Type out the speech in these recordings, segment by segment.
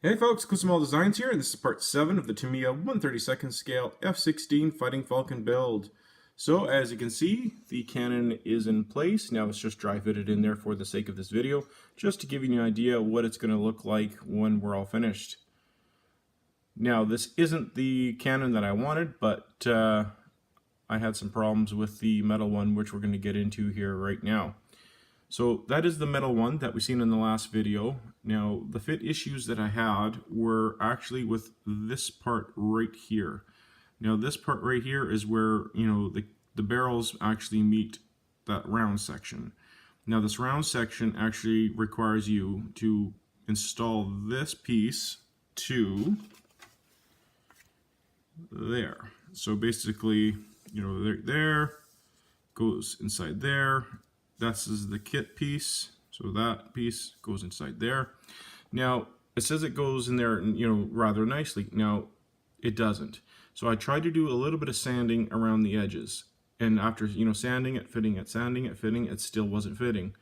Hey folks, Small Designs here, and this is part 7 of the Tamiya 1/32 scale F-16 Fighting Falcon build. So as you can see, the cannon is in place. Now it's just dry fitted in there for the sake of this video, just to give you an idea of what it's going to look like when we're all finished. Now this isn't the cannon that I wanted, but I had some problems with the metal one, which we're going to get into here right now. So that is the metal one that we've seen in the last video. Now the fit issues that I had were actually with this part right here. Now this part right here is where, the barrels actually meet that round section. Now this round section actually requires you to install this piece to there. So basically, there goes inside there. This is the kit piece, so that piece goes inside there. Now, it says it goes in there, rather nicely. Now, it doesn't. So I tried to do a little bit of sanding around the edges. And after, sanding it, fitting it, sanding it, fitting it, still wasn't fitting.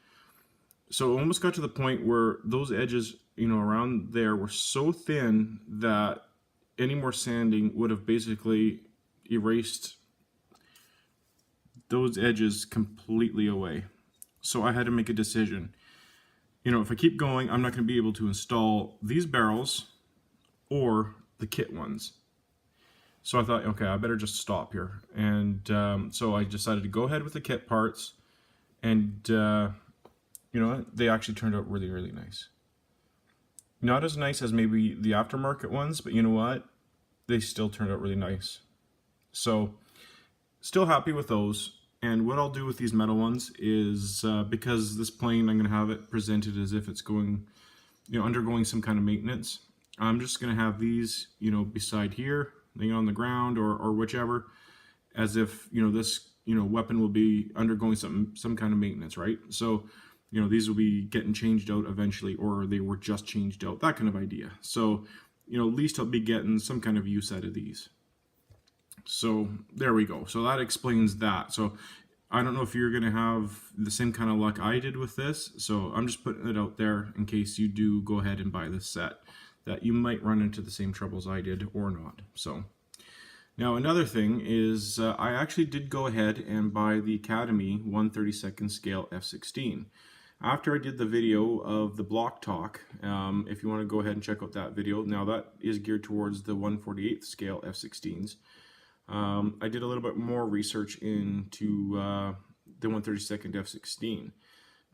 So it almost got to the point where those edges, around there were so thin that any more sanding would have basically erased those edges completely away. So I had to make a decision. If I keep going, I'm not going to be able to install these barrels or the kit ones. So I thought, okay, I better just stop here. And so I decided to go ahead with the kit parts. And they actually turned out really, really nice. Not as nice as maybe the aftermarket ones, but you know what? They still turned out really nice. So still happy with those. And what I'll do with these metal ones is, because this plane, I'm going to have it presented as if it's going, undergoing some kind of maintenance. I'm just going to have these, beside here, laying on the ground or whichever, as if, this, weapon will be undergoing some kind of maintenance, right? So, these will be getting changed out eventually, or they were just changed out, that kind of idea. So, at least I'll be getting some kind of use out of these. So there we go. So that explains that. So I don't know if you're going to have the same kind of luck I did with this. So I'm just putting it out there in case you do go ahead and buy this set, that you might run into the same troubles I did or not. So now another thing is I actually did go ahead and buy the Academy 1/32 scale F-16. After I did the video of the block talk, if you want to go ahead and check out that video, now that is geared towards the 1/48 scale F-16s. I did a little bit more research into the 1/32 F-16,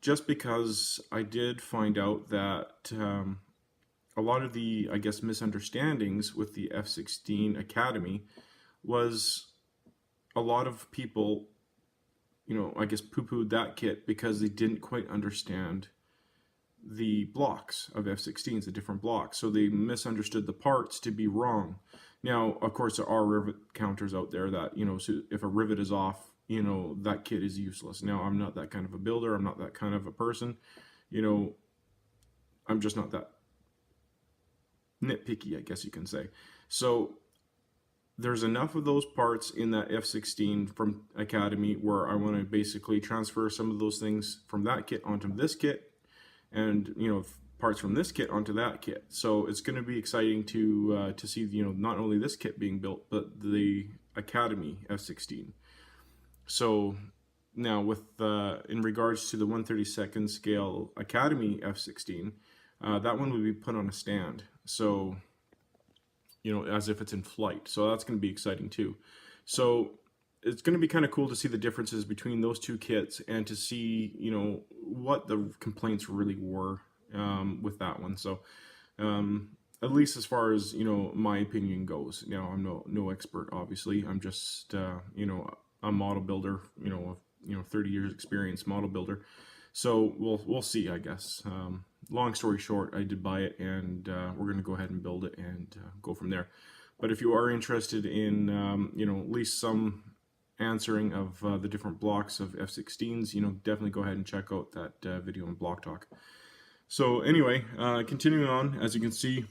just because I did find out that a lot of the, I guess, misunderstandings with the F-16 Academy was a lot of people, I guess, poo-pooed that kit because they didn't quite understand the blocks of F-16s, the different blocks. So they misunderstood the parts to be wrong. Now, of course, there are rivet counters out there that, so if a rivet is off, that kit is useless. Now, I'm not that kind of a builder. I'm not that kind of a person. I'm just not that nitpicky, I guess you can say. So there's enough of those parts in that F-16 from Academy where I want to basically transfer some of those things from that kit onto this kit, and parts from this kit onto that kit. So it's going to be exciting to see not only this kit being built, but the Academy F-16. So now with in regards to the 1/32 scale Academy F-16, that one would be put on a stand, so as if it's in flight. So that's going to be exciting too. So it's going to be kind of cool to see the differences between those two kits and to see what the complaints really were with that one. So at least as far as my opinion goes. Now I'm no expert, obviously. I'm just a model builder, 30 years experience model builder. So we'll see, I guess. Long story short, I did buy it, and we're going to go ahead and build it and go from there. But if you are interested in at least some answering of the different blocks of F-16s, definitely go ahead and check out that video on Block Talk. So anyway, continuing on, as you can see,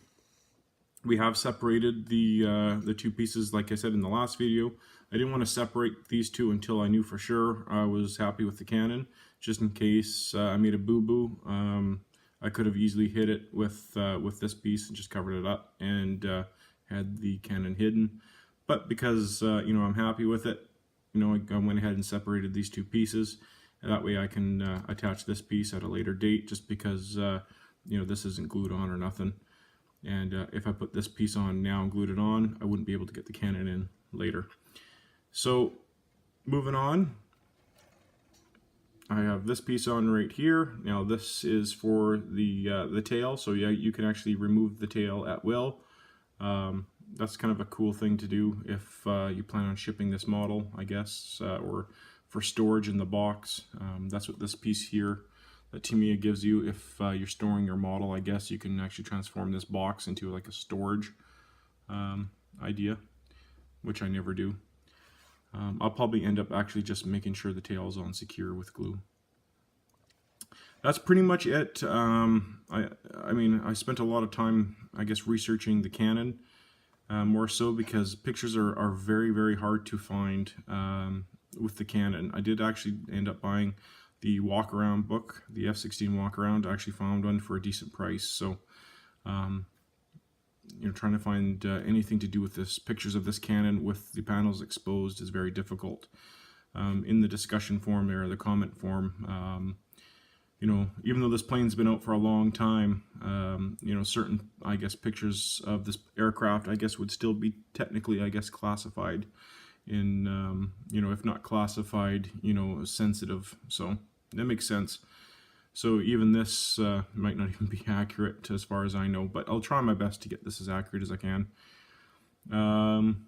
we have separated the two pieces, like I said in the last video. I didn't want to separate these two until I knew for sure I was happy with the cannon, just in case I made a boo-boo. I could have easily hit it with this piece and just covered it up and had the cannon hidden. But because you know, I'm happy with it, you know, I went ahead and separated these two pieces. And that way I can attach this piece at a later date, just because you know, this isn't glued on or nothing. And if I put this piece on now and glued it on, I wouldn't be able to get the cannon in later. So moving on, I have this piece on right here. Now this is for the tail, so yeah, you can actually remove the tail at will. That's kind of a cool thing to do if you plan on shipping this model, I guess, or for storage in the box. That's what this piece here that Tamiya gives you. If you're storing your model, I guess you can actually transform this box into like a storage idea, which I never do. I'll probably end up actually just making sure the tail is on secure with glue. That's pretty much it. I mean, I spent a lot of time, I guess, researching the cannon, more so because pictures are very, very hard to find with the cannon. I did actually end up buying the walk-around book, the F-16 walk-around. I actually found one for a decent price. So, you know, trying to find anything to do with this, pictures of this cannon with the panels exposed, is very difficult. In the discussion forum there, the comment forum, you know, even though this plane's been out for a long time, you know, certain, I guess, pictures of this aircraft, I guess, would still be technically, I guess, classified in, you know, if not classified, you know, sensitive. So that makes sense. So even this might not even be accurate as far as I know, but I'll try my best to get this as accurate as I can. I'm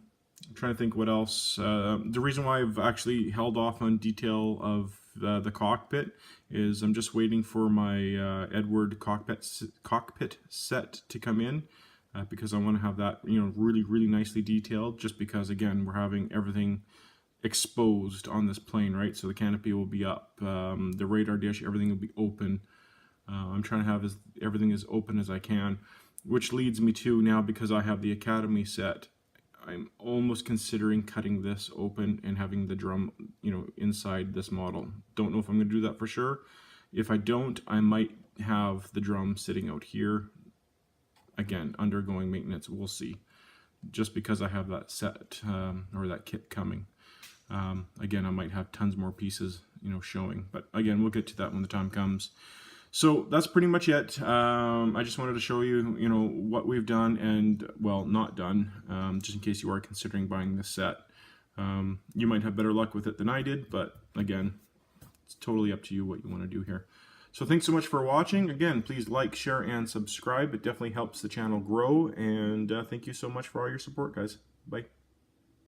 trying to think what else. The reason why I've actually held off on detail of the cockpit is I'm just waiting for my Edward cockpit set to come in, because I want to have that, you know, really nicely detailed, just because, again, we're having everything exposed on this plane, right? So the canopy will be up, the radar dish, everything will be open. I'm trying to have everything as open as I can, which leads me to now, because I have the Academy set, I'm almost considering cutting this open and having the drum, you know, inside this model. Don't know if I'm going to do that for sure. If I don't, I might have the drum sitting out here, again, undergoing maintenance. We'll see, just because I have that set or that kit coming. Again, I might have tons more pieces, you know, showing, but again, we'll get to that when the time comes. So that's pretty much it. I just wanted to show you, you know, what we've done and, well, not done, just in case you are considering buying this set. You might have better luck with it than I did, but again, it's totally up to you what you want to do here. So thanks so much for watching. Again, please like, share, and subscribe. It definitely helps the channel grow, and thank you so much for all your support, guys. Bye.